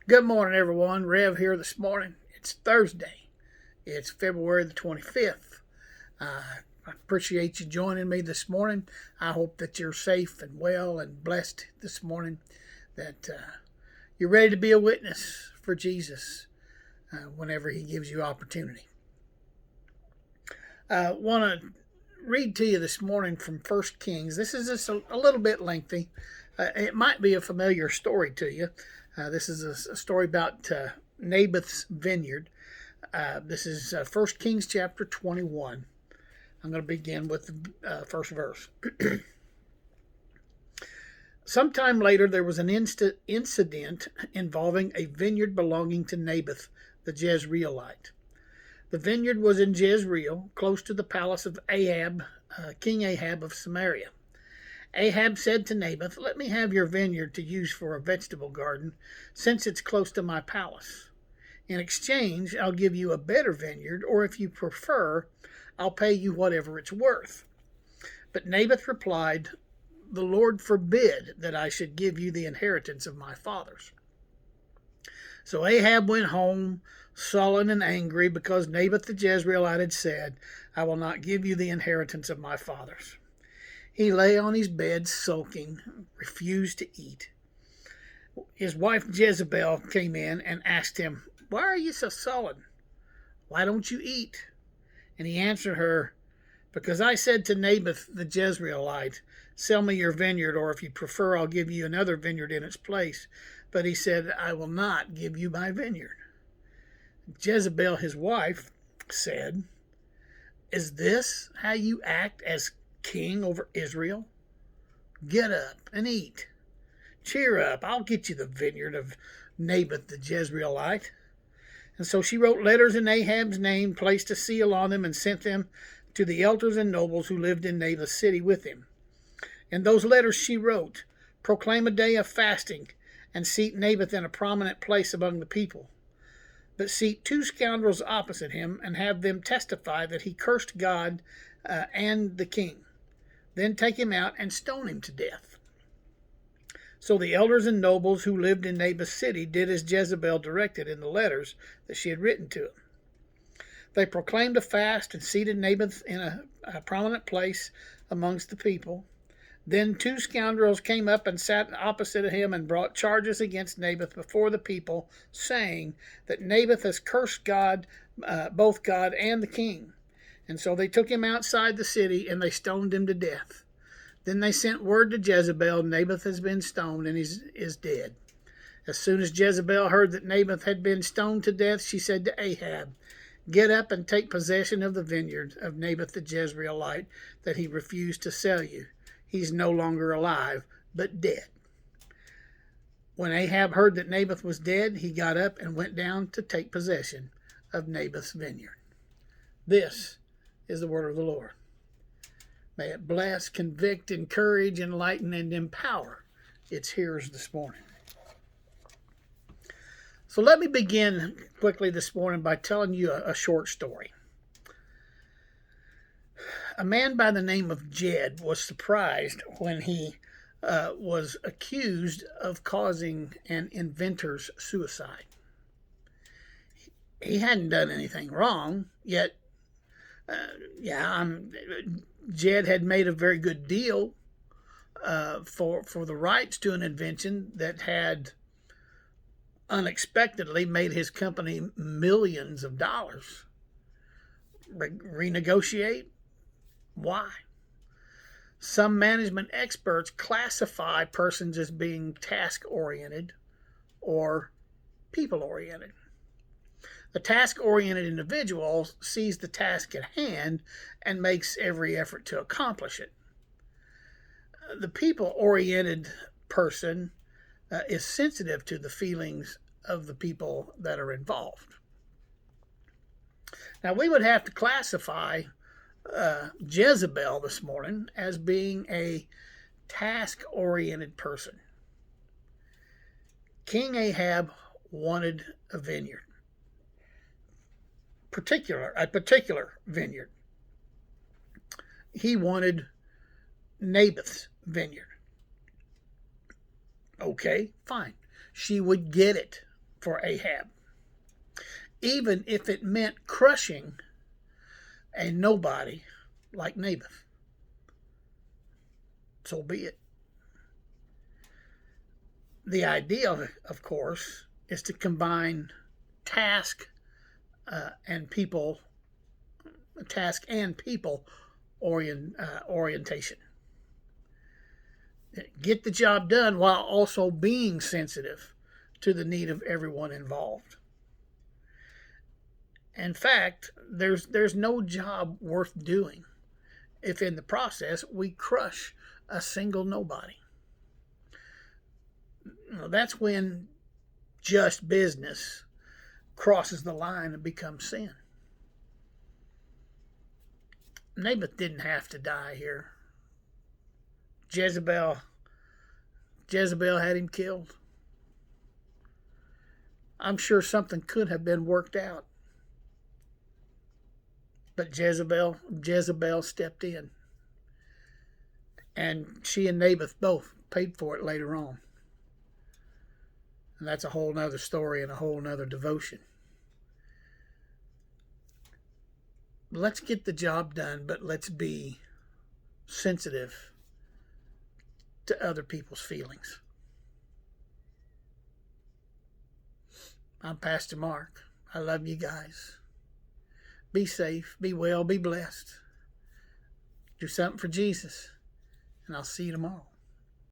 Good morning, everyone. Rev here this morning. It's Thursday. It's February the 25th. I appreciate you joining me this morning. I hope that you're safe and well and blessed this morning, that you're ready to be a witness for Jesus whenever he gives you opportunity. I want to read to you this morning from 1 Kings. This is just a little bit lengthy. It might be a familiar story to you. This is a story about Naboth's vineyard. This is 1 Kings chapter 21. I'm going to begin with the first verse. Sometime later, there was an incident involving a vineyard belonging to Naboth the Jezreelite. The vineyard was in Jezreel, close to the palace of Ahab, King Ahab of Samaria. Ahab said to Naboth, "Let me have your vineyard to use for a vegetable garden, since it's close to my palace. In exchange, I'll give you a better vineyard, or if you prefer, I'll pay you whatever it's worth." But Naboth replied, "The Lord forbid that I should give you the inheritance of my fathers." So Ahab went home, sullen and angry, because Naboth the Jezreelite had said, "I will not give you the inheritance of my fathers." He lay on his bed sulking, refused to eat. His wife Jezebel came in and asked him, "Why are you so sullen? Why don't you eat?" And he answered her, "Because I said to Naboth the Jezreelite, 'Sell me your vineyard, or if you prefer, I'll give you another vineyard in its place.' But he said, 'I will not give you my vineyard.'" Jezebel, his wife, said, "Is this how you act as king over Israel? Get up and eat. Cheer up, I'll get you the vineyard of Naboth the Jezreelite." And so she wrote letters in Ahab's name, placed a seal on them, and sent them to the elders and nobles who lived in Naboth's city with him. In those letters she wrote, "Proclaim a day of fasting, and seat Naboth in a prominent place among the people. But seat two scoundrels opposite him, and have them testify that he cursed God and the king. Then take him out and stone him to death." So the elders and nobles who lived in Naboth's city did as Jezebel directed in the letters that she had written to him. They proclaimed a fast and seated Naboth in a prominent place amongst the people. Then two scoundrels came up and sat opposite of him and brought charges against Naboth before the people, saying that Naboth has cursed God, both God and the king. And so they took him outside the city and they stoned him to death. Then they sent word to Jezebel, "Naboth has been stoned and is dead." As soon as Jezebel heard that Naboth had been stoned to death, she said to Ahab, "Get up and take possession of the vineyard of Naboth the Jezreelite that he refused to sell you. He's no longer alive, but dead." When Ahab heard that Naboth was dead, he got up and went down to take possession of Naboth's vineyard. This is the word of the Lord. May it bless, convict, encourage, enlighten, and empower its hearers this morning. So let me begin quickly this morning by telling you a short story. A man by the name of Jed was surprised when he was accused of causing an inventor's suicide. He hadn't done anything wrong, yet Jed had made a very good deal for the rights to an invention that had unexpectedly made his company millions of dollars. Renegotiate? Why? Some management experts classify persons as being task-oriented or people-oriented. The task-oriented individual sees the task at hand and makes every effort to accomplish it. The people-oriented person is sensitive to the feelings of the people that are involved. Now, we would have to classify Jezebel this morning as being a task-oriented person. King Ahab wanted a vineyard. A particular vineyard. He wanted Naboth's vineyard. Okay, fine. She would get it for Ahab, even if it meant crushing a nobody like Naboth. So be it. The idea, of course, is to combine task and people orientation. Get the job done while also being sensitive to the need of everyone involved. In fact, there's no job worth doing if in the process we crush a single nobody. That's when just business crosses the line and becomes sin. Naboth didn't have to die here. Jezebel had him killed. I'm sure something could have been worked out. But Jezebel stepped in. And she and Naboth both paid for it later on. And that's a whole nother story and a whole nother devotion. Let's get the job done, but let's be sensitive to other people's feelings. I'm Pastor Mark. I love you guys. Be safe, be well, be blessed. Do something for Jesus, and I'll see you tomorrow.